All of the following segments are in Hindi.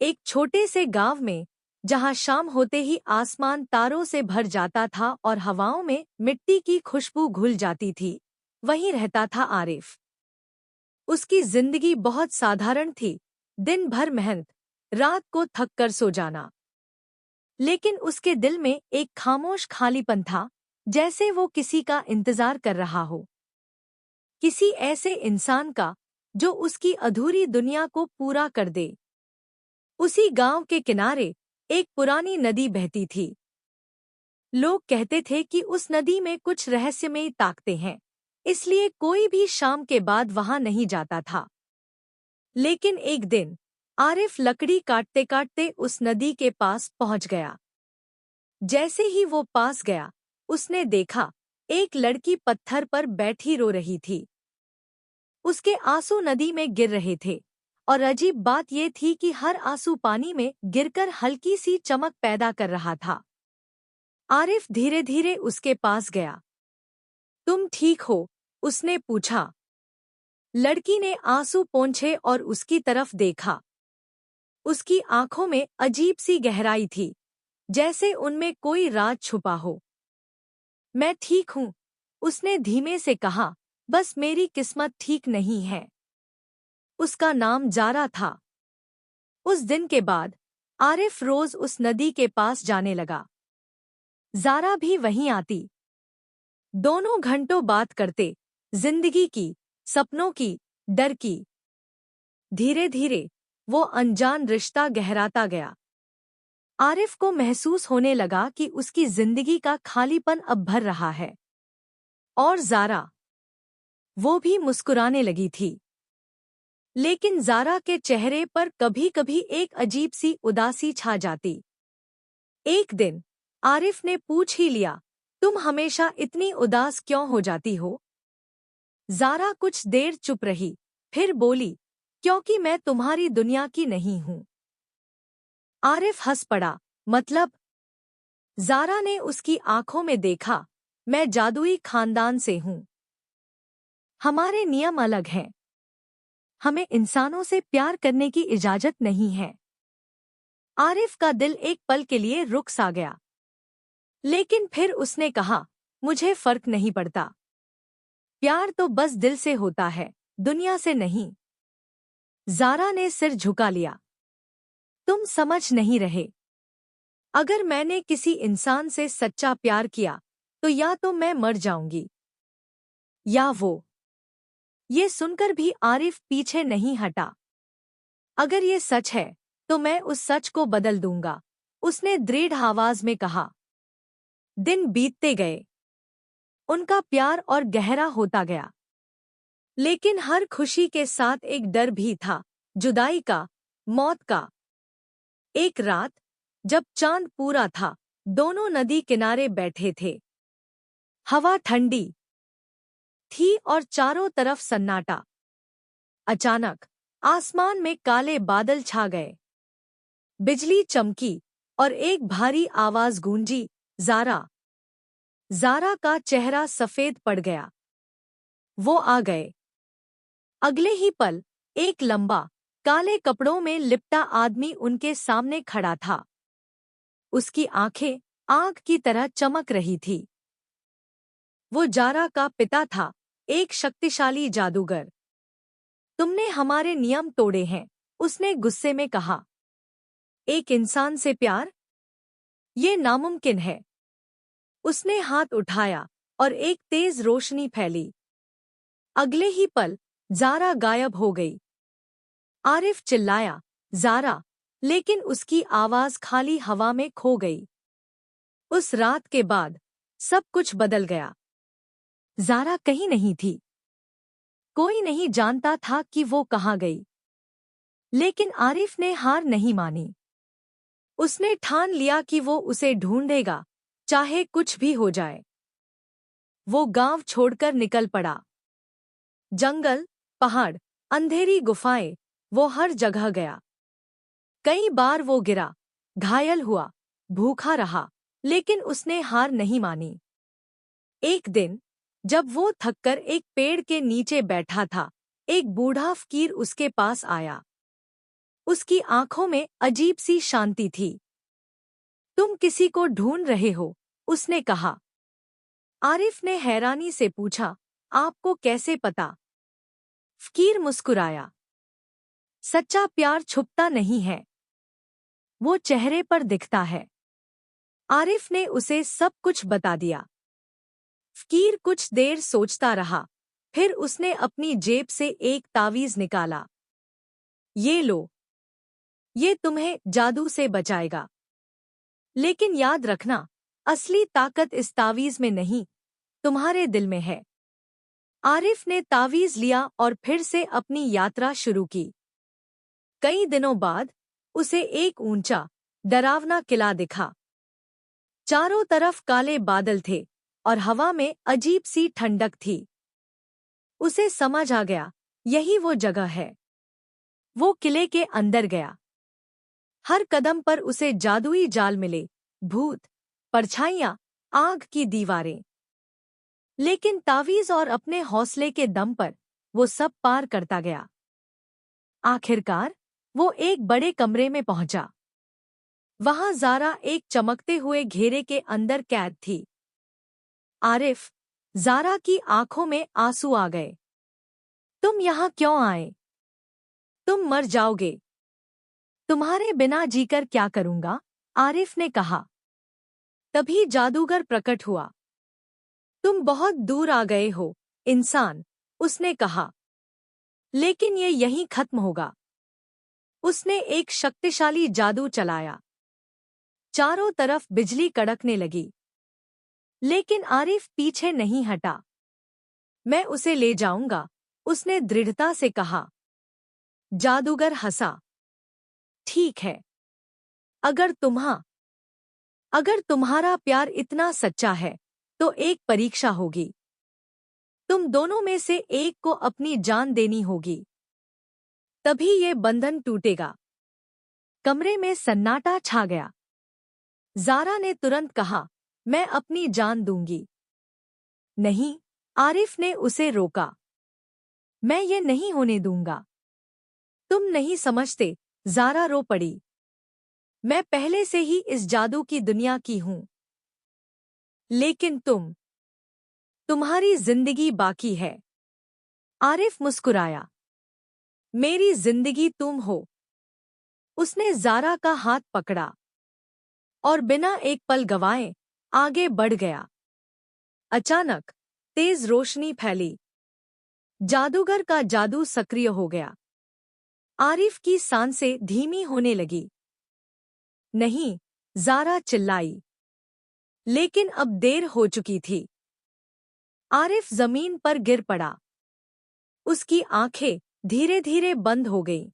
एक छोटे से गांव में, जहां शाम होते ही आसमान तारों से भर जाता था और हवाओं में मिट्टी की खुशबू घुल जाती थी, वहीं रहता था आरिफ। उसकी जिंदगी बहुत साधारण थी। दिन भर मेहनत, रात को थक कर सो जाना। लेकिन उसके दिल में एक खामोश खालीपन था, जैसे वो किसी का इंतजार कर रहा हो। किसी ऐसे इंसान का जो उसकी अधूरी दुनिया को पूरा कर दे। उसी गांव के किनारे एक पुरानी नदी बहती थी। लोग कहते थे कि उस नदी में कुछ रहस्यमयी ताकतें हैं, इसलिए कोई भी शाम के बाद वहां नहीं जाता था। लेकिन एक दिन आरिफ लकड़ी काटते काटते उस नदी के पास पहुंच गया। जैसे ही वो पास गया, उसने देखा एक लड़की पत्थर पर बैठी रो रही थी। उसके आंसू नदी में गिर रहे थे, और अजीब बात यह थी कि हर आंसू पानी में गिरकर हल्की सी चमक पैदा कर रहा था। आरिफ धीरे धीरे उसके पास गया। तुम ठीक हो? उसने पूछा। लड़की ने आंसू पोंछे और उसकी तरफ देखा। उसकी आंखों में अजीब सी गहराई थी, जैसे उनमें कोई राज छुपा हो। मैं ठीक हूँ, उसने धीमे से कहा, बस मेरी किस्मत ठीक नहीं है। उसका नाम जारा था। उस दिन के बाद आरिफ रोज उस नदी के पास जाने लगा। जारा भी वहीं आती। दोनों घंटों बात करते, जिंदगी की, सपनों की, डर की। धीरे धीरे वो अनजान रिश्ता गहराता गया। आरिफ को महसूस होने लगा कि उसकी जिंदगी का खालीपन अब भर रहा है। और जारा, वो भी मुस्कुराने लगी थी। लेकिन जारा के चेहरे पर कभी-कभी एक अजीब सी उदासी छा जाती। एक दिन आरिफ ने पूछ ही लिया, तुम हमेशा इतनी उदास क्यों हो जाती हो? जारा कुछ देर चुप रही, फिर बोली, क्योंकि मैं तुम्हारी दुनिया की नहीं हूं। आरिफ हंस पड़ा। मतलब? जारा ने उसकी आंखों में देखा, मैं जादुई खानदान से हूं। हमारे नियम अलग हैं। हमें इंसानों से प्यार करने की इजाजत नहीं है। आरिफ का दिल एक पल के लिए रुक सा गया। लेकिन फिर उसने कहा, मुझे फर्क नहीं पड़ता। प्यार तो बस दिल से होता है, दुनिया से नहीं। जारा ने सिर झुका लिया। तुम समझ नहीं रहे। अगर मैंने किसी इंसान से सच्चा प्यार किया, तो या तो मैं मर जाऊंगी, या वो। ये सुनकर भी आरिफ पीछे नहीं हटा। अगर ये सच है, तो मैं उस सच को बदल दूंगा, उसने दृढ़ आवाज में कहा। दिन बीतते गए। उनका प्यार और गहरा होता गया। लेकिन हर खुशी के साथ एक डर भी था, जुदाई का, मौत का। एक रात, जब चांद पूरा था, दोनों नदी किनारे बैठे थे। हवा ठंडी थी और चारों तरफ सन्नाटा। अचानक आसमान में काले बादल छा गए। बिजली चमकी और एक भारी आवाज गूंजी, जारा। जारा का चेहरा सफेद पड़ गया। वो आ गए। अगले ही पल एक लंबा, काले कपड़ों में लिपटा आदमी उनके सामने खड़ा था। उसकी आंखें आग की तरह चमक रही थी। वो जारा का पिता था, एक शक्तिशाली जादूगर। तुमने हमारे नियम तोड़े हैं, उसने गुस्से में कहा। एक इंसान से प्यार? ये नामुमकिन है। उसने हाथ उठाया और एक तेज रोशनी फैली। अगले ही पल जारा गायब हो गई। आरिफ चिल्लाया, जारा, लेकिन उसकी आवाज खाली हवा में खो गई। उस रात के बाद सब कुछ बदल गया। जारा कहीं नहीं थी। कोई नहीं जानता था कि वो कहाँ गई। लेकिन आरिफ ने हार नहीं मानी। उसने ठान लिया कि वो उसे ढूंढेगा, चाहे कुछ भी हो जाए। वो गांव छोड़कर निकल पड़ा। जंगल, पहाड़, अंधेरी गुफाएं, वो हर जगह गया। कई बार वो गिरा, घायल हुआ, भूखा रहा, लेकिन उसने हार नहीं मानी। एक दिन, जब वो थककर एक पेड़ के नीचे बैठा था, एक बूढ़ा फकीर उसके पास आया। उसकी आंखों में अजीब सी शांति थी। तुम किसी को ढूंढ रहे हो? उसने कहा। आरिफ ने हैरानी से पूछा, आपको कैसे पता? फकीर मुस्कुराया। सच्चा प्यार छुपता नहीं है, वो चेहरे पर दिखता है। आरिफ ने उसे सब कुछ बता दिया। फकीर कुछ देर सोचता रहा, फिर उसने अपनी जेब से एक तावीज निकाला। ये लो, ये तुम्हें जादू से बचाएगा। लेकिन याद रखना, असली ताकत इस तावीज में नहीं, तुम्हारे दिल में है। आरिफ ने तावीज लिया और फिर से अपनी यात्रा शुरू की। कई दिनों बाद उसे एक ऊंचा, डरावना किला दिखा। चारों तरफ काले बादल थे और हवा में अजीब सी ठंडक थी। उसे समझ आ गया, यही वो जगह है। वो किले के अंदर गया। हर कदम पर उसे जादुई जाल मिले, भूत, परछाइयां, आग की दीवारें। लेकिन तावीज और अपने हौसले के दम पर वो सब पार करता गया। आखिरकार वो एक बड़े कमरे में पहुंचा। वहां ज़ारा एक चमकते हुए घेरे के अंदर कैद थी। आरिफ, ज़ारा की आंखों में आंसू आ गए। तुम यहाँ क्यों आए? तुम मर जाओगे। तुम्हारे बिना जीकर क्या करूंगा? आरिफ ने कहा। तभी जादूगर प्रकट हुआ। तुम बहुत दूर आ गए हो, इंसान, उसने कहा। लेकिन ये यहीं खत्म होगा। उसने एक शक्तिशाली जादू चलाया। चारों तरफ बिजली कड़कने लगी। लेकिन आरिफ पीछे नहीं हटा। मैं उसे ले जाऊंगा, उसने दृढ़ता से कहा। जादूगर हंसा। ठीक है। अगर तुम्हारा प्यार इतना सच्चा है, तो एक परीक्षा होगी। तुम दोनों में से एक को अपनी जान देनी होगी। तभी ये बंधन टूटेगा। कमरे में सन्नाटा छा गया। ज़ारा ने तुरंत कहा, मैं अपनी जान दूंगी। नहीं, आरिफ ने उसे रोका। मैं ये नहीं होने दूंगा। तुम नहीं समझते, ज़ारा रो पड़ी। मैं पहले से ही इस जादू की दुनिया की हूं। लेकिन तुम्हारी जिंदगी बाकी है। आरिफ मुस्कुराया। मेरी जिंदगी तुम हो। उसने ज़ारा का हाथ पकड़ा और बिना एक पल गवाए आगे बढ़ गया। अचानक तेज रोशनी फैली। जादूगर का जादू सक्रिय हो गया। आरिफ की सांसें धीमी होने लगी। नहीं, ज़ारा चिल्लाई। लेकिन अब देर हो चुकी थी। आरिफ जमीन पर गिर पड़ा। उसकी आंखें धीरे धीरे बंद हो गईं।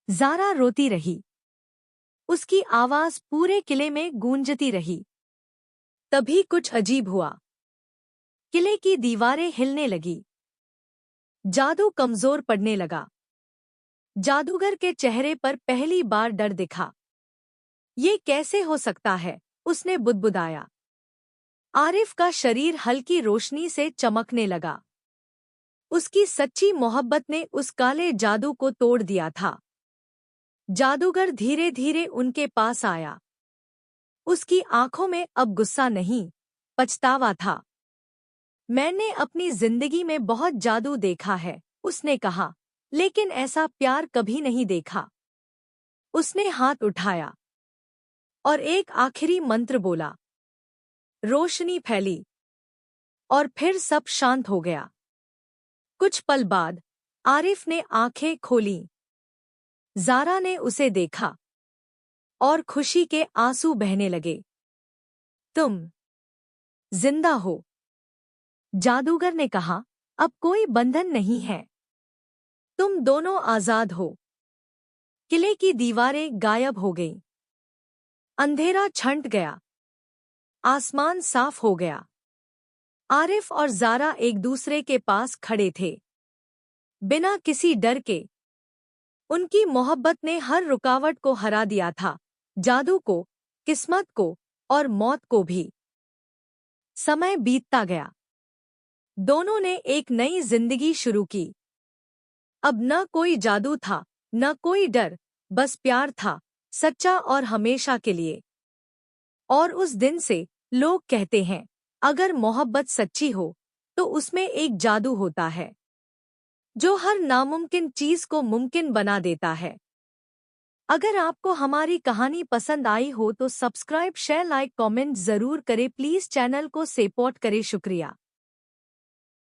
ज़ारा रोती रही। उसकी आवाज पूरे किले में गूंजती रही। तभी कुछ अजीब हुआ। किले की दीवारें हिलने लगी। जादू कमजोर पड़ने लगा। जादूगर के चेहरे पर पहली बार डर दिखा। ये कैसे हो सकता है? उसने बुदबुदाया। आरिफ का शरीर हल्की रोशनी से चमकने लगा। उसकी सच्ची मोहब्बत ने उस काले जादू को तोड़ दिया था। जादूगर धीरे धीरे उनके पास आया। उसकी आंखों में अब गुस्सा नहीं, पछतावा था। मैंने अपनी जिंदगी में बहुत जादू देखा है, उसने कहा, लेकिन ऐसा प्यार कभी नहीं देखा। उसने हाथ उठाया और एक आखिरी मंत्र बोला। रोशनी फैली और फिर सब शांत हो गया। कुछ पल बाद आरिफ ने आंखें खोलीं। ज़ारा ने उसे देखा और खुशी के आंसू बहने लगे। तुम जिंदा हो, जादूगर ने कहा। अब कोई बंधन नहीं है। तुम दोनों आजाद हो। किले की दीवारें गायब हो गईं। अंधेरा छंट गया। आसमान साफ हो गया। आरिफ और ज़ारा एक दूसरे के पास खड़े थे, बिना किसी डर के। उनकी मोहब्बत ने हर रुकावट को हरा दिया था, जादू को, किस्मत को और मौत को भी। समय बीतता गया। दोनों ने एक नई जिंदगी शुरू की। अब न कोई जादू था, न कोई डर, बस प्यार था, सच्चा और हमेशा के लिए। और उस दिन से लोग कहते हैं, अगर मोहब्बत सच्ची हो तो उसमें एक जादू होता है जो हर नामुमकिन चीज को मुमकिन बना देता है। अगर आपको हमारी कहानी पसंद आई हो तो सब्सक्राइब, शेयर, लाइक, कमेंट जरूर करें। प्लीज चैनल को सपोर्ट करें। शुक्रिया।